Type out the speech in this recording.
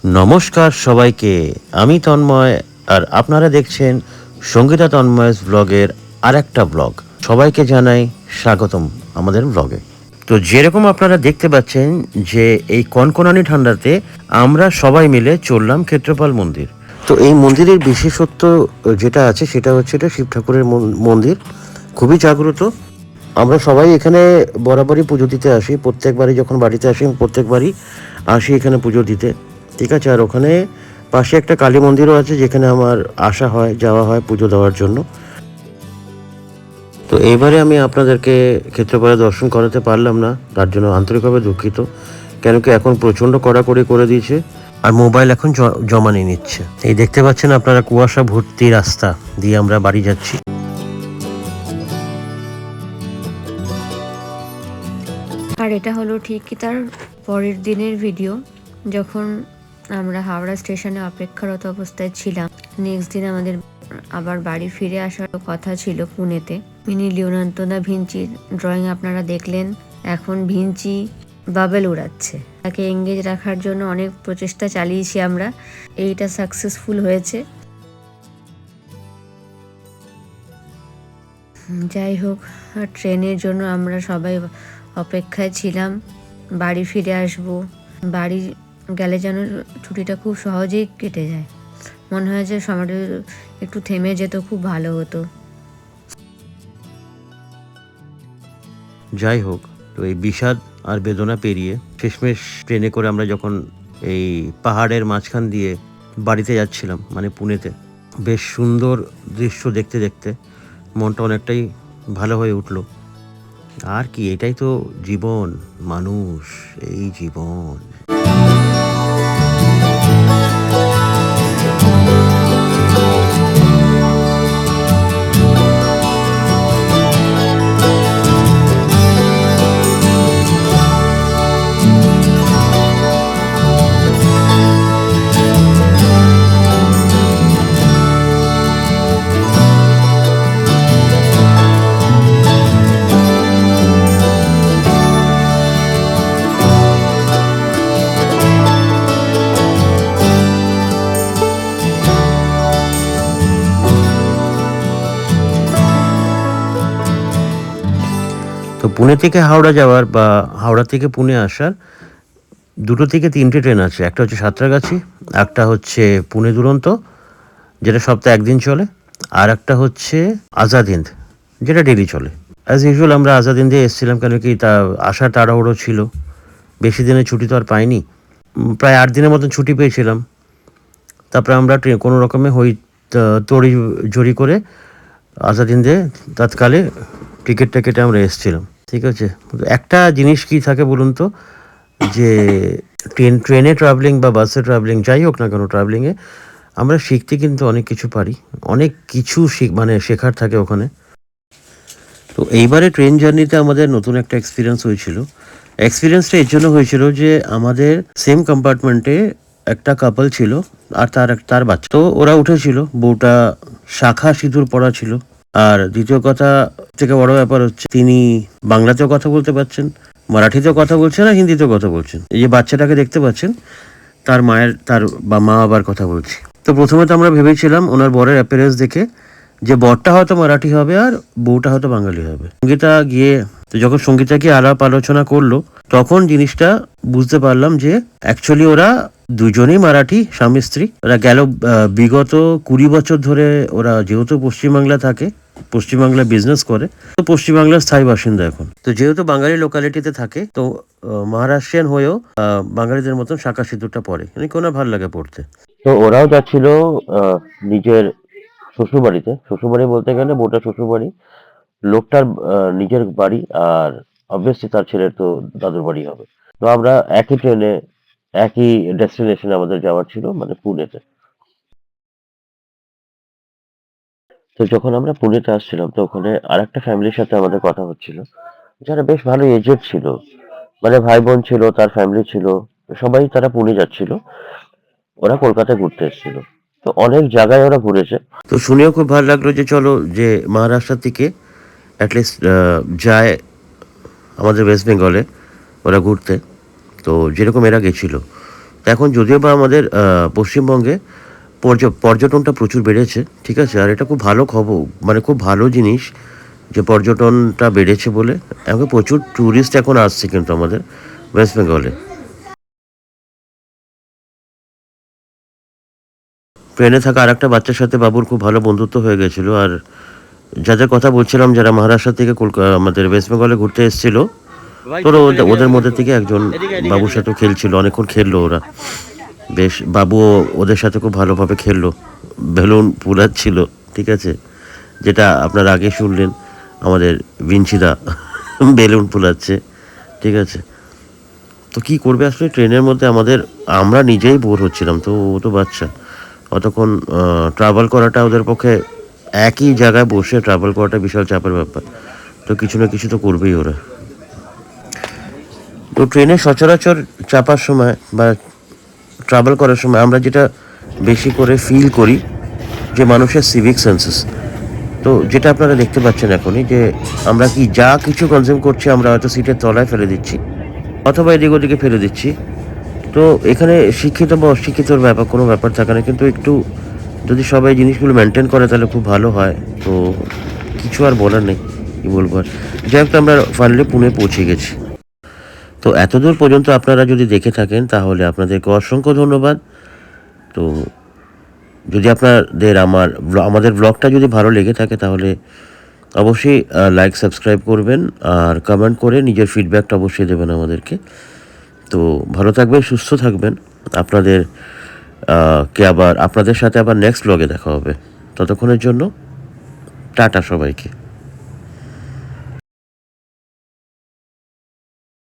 নমস্কার সবাইকে, আমি তন্ময় আর আপনারা দেখছেন সঙ্গীতা তন্ময়স ব্লগের আরেকটা ব্লগ। সবাইকে জানাই স্বাগতম আমাদের ব্লগে। তো যেরকম আপনারা দেখতে পাচ্ছেন যে এই কনকনানি ঠান্ডাতে আমরা সবাই মিলে চললাম ক্ষেত্রপাল মন্দির। তো এই মন্দিরের বিশেষত্ব যেটা আছে সেটা হচ্ছে এটা শিব ঠাকুরের মন্দির, খুবই জাগ্রত। আমরা সবাই এখানে বরাবরই পুজো দিতে আসি, প্রত্যেকবারই যখন বাড়িতে আসি প্রত্যেকবারই আসি এখানে পুজো দিতে, ঠিক আছে। আর ওখানে পাশে একটা কালী মন্দিরও আছে যেখানে আমার আসা হয়, যাওয়া হয় পুজো দেওয়ার জন্য। তো এইবারে আমি আপনাদেরকে ক্ষেত্রপালে দর্শন করাতে পারলাম না, তার জন্য আন্তরিকভাবে দুঃখিত। কেন কি এখন প্রচণ্ড কড়াকড়ি করে দিয়েছে আর মোবাইল এখন জমা নিয়ে নিচ্ছে। এই দেখতে পাচ্ছেন আপনারা কুয়াশা ভর্তি রাস্তা দিয়ে আমরা বাড়ি যাচ্ছি। আর এটা হলো ঠিকই তার পরের দিনের ভিডিও, যখন আমরা হাওড়া স্টেশনে অপেক্ষারত অবস্থায় ছিলাম। নেক্সট দিন আমাদের আবার বাড়ি ফিরে আসার কথা ছিল পুনেতে। মিনি লিওনার্দো দা ভিঞ্চির ড্রয়িং আপনারা দেখলেন। এখন ভিঞ্চি বাবেল উড়াচ্ছে, তাকে এঙ্গেজ রাখার জন্য অনেক প্রচেষ্টা চালিয়েছি আমরা, এইটা সাকসেসফুল হয়েছে। যাই হোক, ট্রেনের জন্য আমরা সবাই অপেক্ষায় ছিলাম। বাড়ি ফিরে আসব, বাড়ি গেলে যেন ছুটিটা খুব সহজেই কেটে যায়। মনে হয় যে সময়টা একটু থেমে যেত, খুব ভালো হতো। যাই হোক, তো এই বিষাদ আর বেদনা পেরিয়ে শেষমেশ ট্রেনে করে আমরা যখন এই পাহাড়ের মাঝখান দিয়ে বাড়িতে যাচ্ছিলাম, মানে পুনেতে, বেশ সুন্দর দৃশ্য দেখতে দেখতে মনটা অনেকটাই ভালো হয়ে উঠলো। আর কি, এটাই তো জীবন, মানুষ, এই জীবন। তো পুনে থেকে হাওড়া যাওয়ার বা হাওড়া থেকে পুনে আসার দুটো থেকে তিনটে ট্রেন আছে। একটা হচ্ছে সাঁতরাগাছি, একটা হচ্ছে পুনে দুরন্ত যেটা সপ্তাহে একদিন চলে, আর একটা হচ্ছে আজাদ হিন্দ যেটা ডেলি চলে। অ্যাজ ইউজুয়াল আমরা আজাদ হিন্দে এসেছিলাম, কেন কি তা আসার তাড়াহুড়ো ছিল, বেশি দিনের ছুটি তো আর পাইনি। প্রায় 8 দিনের মতন ছুটি পেয়েছিলাম। তারপরে আমরা কোনো রকমে তড়ি জড়ি করে আজাদ হিন্দে তৎকালে টিকিটটা কেটে আমরা এসেছিলাম, ঠিক আছে। একটা জিনিস কি থাকে বলুন তো, যে ট্রেনে ট্রাভেলিং বা বাসে ট্রাভেলিং, যাই হোক না কেন, ট্রাভেলিংয়ে আমরা শিখতে কিন্তু অনেক কিছু পারি, অনেক কিছু মানে শেখার থাকে ওখানে। তো এইবারে ট্রেন জার্নিতে আমাদের নতুন একটা এক্সপিরিয়েন্স হয়েছিল। এক্সপিরিয়েন্সটা এর জন্য হয়েছিল যে আমাদের সেম কম্পার্টমেন্টে একটা কাপল ছিল আর তার বাচ্চা। তো ওরা উঠেছিল, বউটা শাখা সিঁদুর পরা ছিল। আর দ্বিতীয় কথা থেকে বড় ব্যাপার হচ্ছে তিনি বাংলাতেও কথা বলতে পারছেন, মারাঠিতেও কথা বলছেন আর হিন্দিতেও কথা বলছেন। এই যে বাচ্চাটাকে দেখতে পাচ্ছেন, তার মা বাবার কথা বলছি। তো প্রথমে তো আমরা ভেবেছিলাম ওনার বরের অ্যাপিয়ারেন্স দেখে যে বরটা হয়তো মারাঠি হবে আর বউটা হয়তো বাঙালি হবে। সঙ্গীতা গিয়ে আলাপ আলোচনা করলো, তখন জিনিসটা বুঝতে পারলাম যে অ্যাকচুয়ালি ওরা দুজনেই মারাঠি স্বামী স্ত্রী। ওরা গেল বিগত 20 বছর ধরে, ওরা যেহেতু পশ্চিমবাংলা থাকে, পশ্চিমবাংলায় বিজনেস করে, তো পশ্চিমবাংলার স্থায়ী বাসিন্দা এখন। তো যেহেতু বাঙালি লোকালিটিতে থাকে, তো মহারাষ্ট্রিয়ান হয়েও বাঙালিদের মতন শাঁখা সিঁদুরটা পরে, ওনার ভালো লাগে পড়তে। তো ওরাও যাচ্ছিল নিজের শ্বশুরবাড়ি বলতে গেলে বউটার শ্বশুরবাড়ি, লোকটার নিজের বাড়ি, আর অবভিয়াসলি তার ছেলের তো দাদুর বাড়ি হবে। তো আমরা একই ট্রেনে একই ডেস্টিনেশনে আমাদের যাওয়ার ছিল, মানে পুনেতে। তো যখন আমরা পুনেতে আসছিলাম, তো ওখানে আরেকটা ফ্যামিলির সাথে আমাদের কথা হচ্ছিল, যারা বেশ ভালো এজেড ছিল, মানে ভাই বোন ছিল, তার ফ্যামিলি ছিল, সবাই তারা পুনে যাচ্ছিল। ওরা কলকাতায় ঘুরতে এসেছিল, তো অনেক জায়গায় ওরা ঘুরেছে। তো শুনেও খুব ভালো লাগলো যে চলো, যে মহারাষ্ট্র থেকে অ্যাটলিস্ট যায় আমাদের ওয়েস্ট বেঙ্গলে ওরা ঘুরতে। তো যেরকম এরা গেছিল, এখন যদিও বা আমাদের পশ্চিমবঙ্গে পর্যটনটা প্রচুর বেড়েছে, ঠিক আছে, আর এটা খুব ভালো খবর, মানে খুব ভালো জিনিস যে পর্যটনটা বেড়েছে বলে। এখন প্রচুর ট্যুরিস্ট এখন আসছে কিন্তু আমাদের ওয়েস্ট বেঙ্গলে। ট্রেনে থাকা আর একটা বাচ্চার সাথে বাবুর খুব ভালো বন্ধুত্ব হয়ে গেছিলো। আর যাদের কথা বলছিলাম, যারা মহারাষ্ট্র থেকে আমাদের ওয়েস্ট বেঙ্গলে ঘুরতে এসেছিল, তো ওদের মধ্যে থেকে একজন বাবুর সাথেও খেলছিল, অনেকক্ষণ খেললো ওরা। বেশ, বাবুও ওদের সাথে খুব ভালোভাবে খেললো, বেলুন ফুলাচ্ছিল, ঠিক আছে, যেটা আপনারা আগে শুনলেন আমাদের বিঞ্চিদা বেলুন ফুলাচ্ছে, ঠিক আছে। তো কী করবে আসলে ট্রেনের মধ্যে আমরা নিজেই বোর হচ্ছিলাম, তো ও তো বাচ্চা, অতক্ষণ ট্রাভেল করাটা ওদের পক্ষে, একই জায়গায় বসে ট্রাভেল করাটা বিশাল চাপের ব্যাপার। তো কিছু না কিছু তো করবেই ওরা। তো ট্রেনে সচরাচর চাপার সময় বা ট্রাভেল করার সময় আমরা যেটা বেশি করে ফিল করি যে মানুষের সিভিক সেন্সেস। তো যেটা আপনারা দেখতে পাচ্ছেন এখনই, যে আমরা কি যা কিছু কনজিউম করছি আমরা হয়তো সিটের তলায় ফেলে দিচ্ছি অথবা এদিক ওদিকে ফেলে দিচ্ছি। তো এখানে শিক্ষিত বা অশিক্ষিতর কোনো ব্যাপার থাকে না, কিন্তু একটু যদি সবাই জিনিসগুলো মেনটেন করে তাহলে খুব ভালো হয়। তো কিছু আর বলার নেই, কী বলবো আর। যাই হোক, আমরা ফাইনালি পুনে পৌঁছে গেছি। তো এতদূর পর্যন্ত আপনারা যদি দেখে থাকেন তাহলে আপনাদেরকে অসংখ্য ধন্যবাদ। তো যদি আপনাদের আমাদের ব্লগটা যদি ভালো লেগে থাকে তাহলে অবশ্যই লাইক সাবস্ক্রাইব করবেন, আর কমেন্ট করে নিজের ফিডব্যাকটা অবশ্যই দেবেন আমাদেরকে। তো ভালো থাকবেন, সুস্থ থাকবেন। আপনাদের সাথে আবার নেক্সট ব্লগে দেখা হবে। ততক্ষণের জন্য টাটা সবাইকে।